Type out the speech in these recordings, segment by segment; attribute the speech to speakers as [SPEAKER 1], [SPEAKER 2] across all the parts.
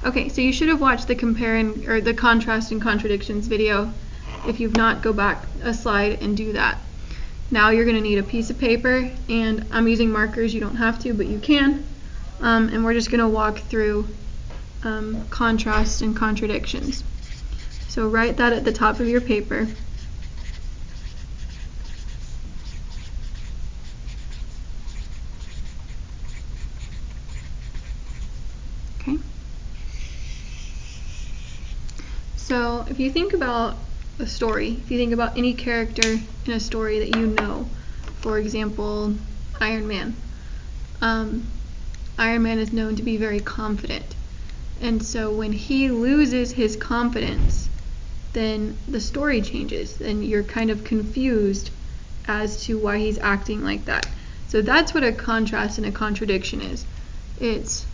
[SPEAKER 1] Okay, so you should have watched the the contrast and contradictions video. If you've not, go back a slide and do that. Now you're going to need a piece of paper, and I'm using markers. You don't have to, but you can. And we're just going to walk through contrast and contradictions. So write that at the top of your paper. Okay. So if you think about a story, if you think about any character in a story that you know, for example, Iron Man. Iron Man is known to be very confident. And so when he loses his confidence, then the story changes. Then you're kind of confused as to why he's acting like that. So that's what a contrast and a contradiction is. It's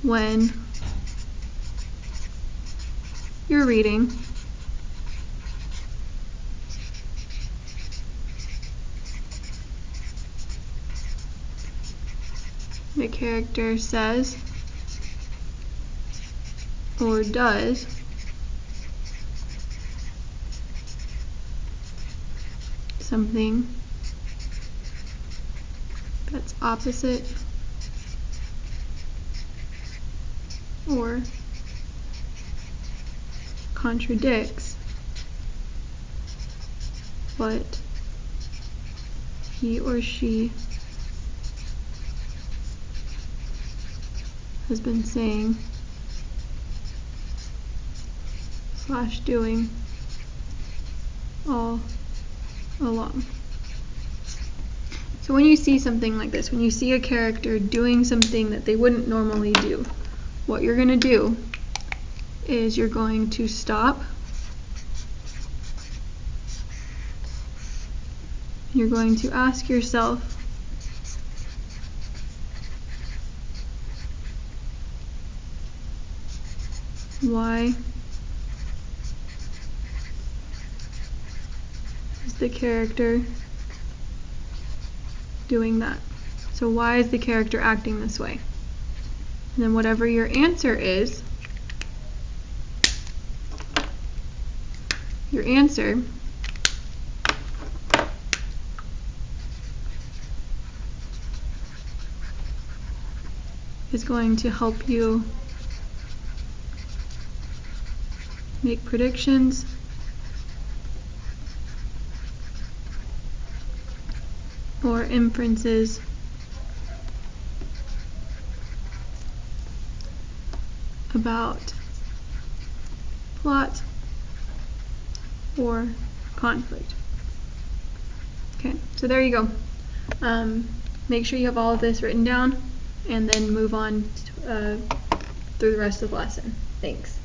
[SPEAKER 1] when you're reading the character says or does something that's opposite or contradicts what he or she has been saying / doing all along. So when you see something like this, when you see a character doing something that they wouldn't normally do, what you're going to do is you're going to stop. You're going to ask yourself, why is the character doing that? So why is the character acting this way? And then whatever your answer is, your answer is going to help you make predictions or inferences about plot or conflict. Okay, so there you go. Make sure you have all of this written down and then move on through the rest of the lesson. Thanks.